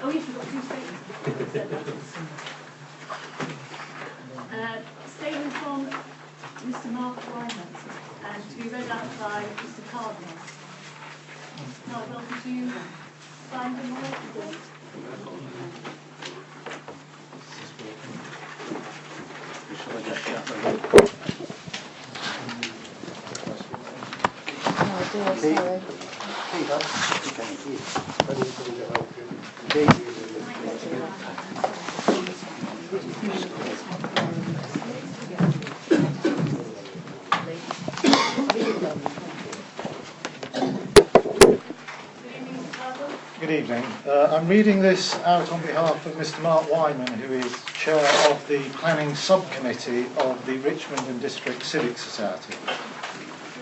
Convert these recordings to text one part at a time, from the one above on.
Oh yes, we've got two statements. Statement from Mr. Mark Wyman, and to be read out by Mr. Cardwell. Mr. Cardwell, could you find them all? Shall I just shut them? Oh dear, sorry. Good evening. I'm reading this out on behalf of Mr. Mark Wyman, who is Chair of the Planning Subcommittee of the Richmond and District Civic Society.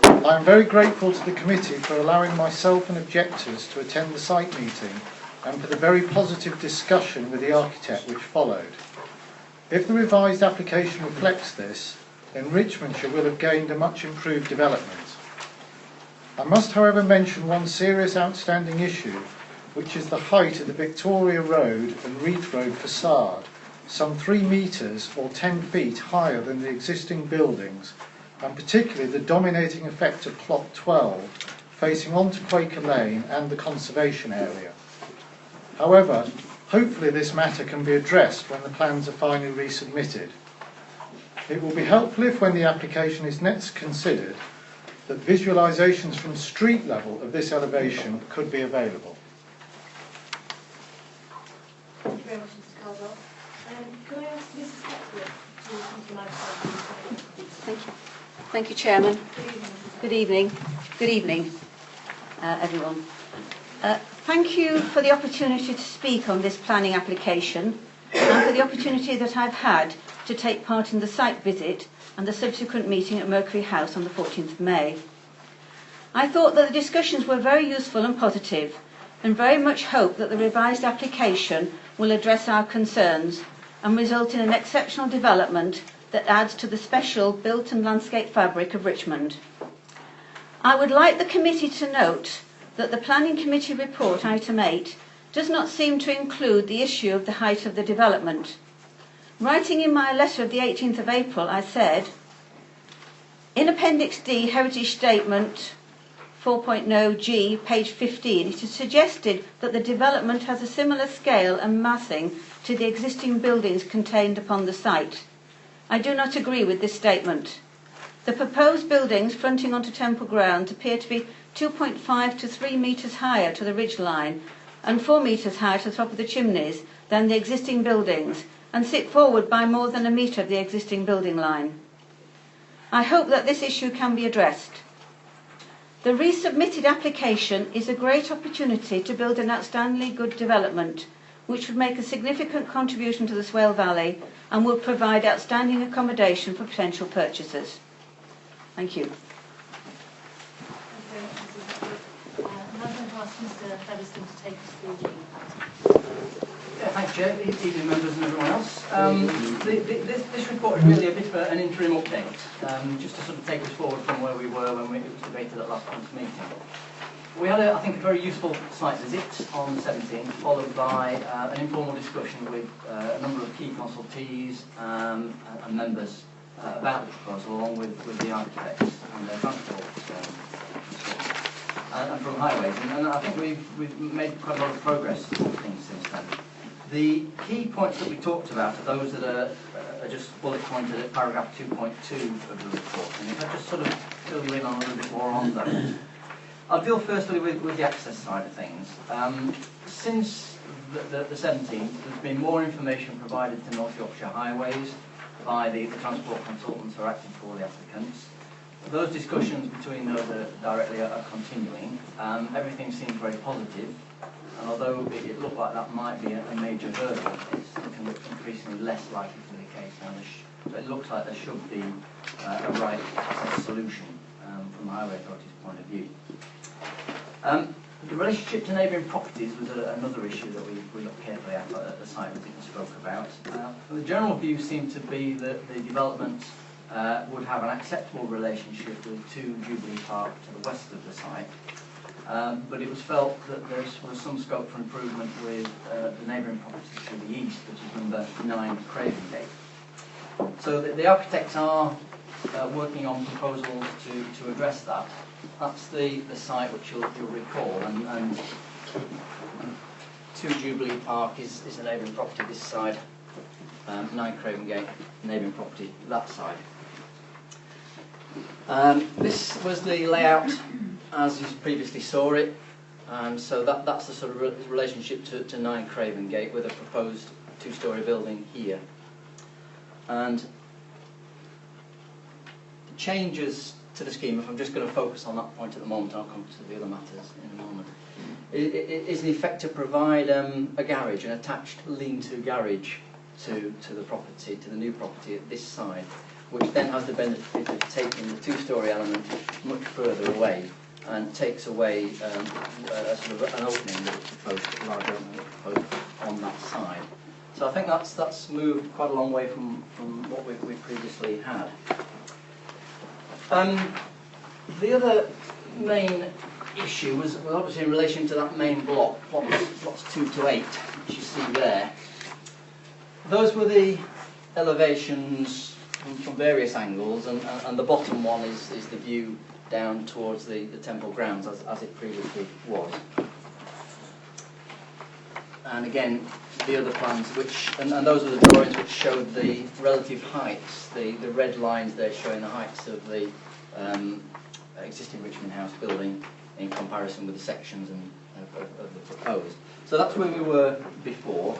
I am very grateful to the committee for allowing myself and objectors to attend the site meeting and for the very positive discussion with the architect which followed. If the revised application reflects this, then Richmondshire will have gained a much improved development. I must, however, mention one serious outstanding issue, which is the height of the Victoria Road and Reeth Road facade, some 3 metres or 10 feet higher than the existing buildings, and particularly the dominating effect of Plot 12, facing onto Quaker Lane and the conservation area. However, hopefully this matter can be addressed when the plans are finally resubmitted. It will be helpful if, when the application is next considered, that visualisations from street level of this elevation could be available. Thank you very much, Mr. Caldwell. Can I ask Mrs. Catherine to come to the microphone? Thank you. Thank you, Chairman. Good evening. Good evening, everyone. Thank you for the opportunity to speak on this planning application and for the opportunity that I've had to take part in the site visit and the subsequent meeting at Mercury House on the 14th of May. I thought that the discussions were very useful and positive, and very much hope that the revised application will address our concerns and result in an exceptional development that adds to the special built and landscape fabric of Richmond. I would like the committee to note that the Planning Committee report, item 8, does not seem to include the issue of the height of the development. Writing in my letter of the 18th of April, I said, in Appendix D, Heritage Statement 4.0G, page 15, it is suggested that the development has a similar scale and massing to the existing buildings contained upon the site. I do not agree with this statement. The proposed buildings fronting onto Temple grounds appear to be 2.5 to 3 metres higher to the ridge line and 4 metres higher to the top of the chimneys than the existing buildings, and sit forward by more than a metre of the existing building line. I hope that this issue can be addressed. The resubmitted application is a great opportunity to build an outstandingly good development, which would make a significant contribution to the Swale Valley and would provide outstanding accommodation for potential purchasers. Thank you. I'm now going to ask Mr. Featherstone to take us through the Thanks, Chair. Evening, members and everyone else. This report is really a bit of an interim update, just to sort of take us forward from where we were when it was debated at last month's meeting. We had, I think, a very useful site visit on the 17th, followed by an informal discussion with a number of key consultees and members about the proposal, along with the architects and their transport and from highways. And I think we've made quite a lot of progress on things since then. The key points that we talked about are those that are just bullet pointed at paragraph 2.2 of the report. And if I just sort of fill you in on a little bit more on those. I'll deal firstly with the access side of things. Since the 17th, there's been more information provided to North Yorkshire Highways by the transport consultants who are acting for the applicants. Those discussions between those directly are continuing. Everything seems very positive. And although it looked like that might be a major hurdle, it's looking increasingly less likely to be the case now. So it looks like there should be a right access solution from the Highway Authority's point of view. The relationship to neighbouring properties was another issue that we looked carefully at the site visit and spoke about. The general view seemed to be that the development would have an acceptable relationship with 2 Jubilee Park to the west of the site. but it was felt that there was some scope for improvement with the neighbouring property to the east, which is number 9 Craven Gate. So the architects are working on proposals to address that. That's the site which you'll recall, and 2 Jubilee Park is the neighbouring property this side, 9 Craven Gate, neighbouring property that side. This was the layout as you previously saw it, so that's the sort of relationship to 9 Craven Gate with a proposed 2-storey building here. And the changes to the scheme, if I'm just going to focus on that point at the moment, I'll come to the other matters in a moment, it is in effect to provide a garage, an attached lean-to garage to the property, to the new property at this side, which then has the benefit of taking the 2-storey element much further away and takes away a sort of an opening that was proposed, a large opening that was proposed on that side. So I think that's moved quite a long way from what we previously had. The other main issue was obviously in relation to that main block, blocks 2 to 8, which you see there. Those were the elevations from various angles, and the bottom one is the view down towards the temple grounds as it previously was. And again, the other plans, and those are the drawings which showed the relative heights, the red lines there showing the heights of the existing Richmond House building in comparison with the sections of the proposed. So that's where we were before,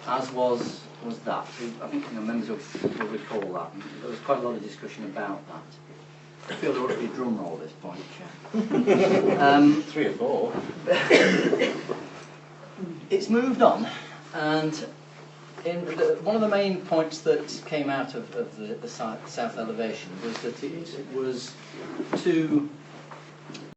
as was that. I think members will recall that. There was quite a lot of discussion about that. I feel there ought to be a drum roll at this point, Chair. 3 or 4. It's moved on, and one of the main points that came out of the south elevation was that it was too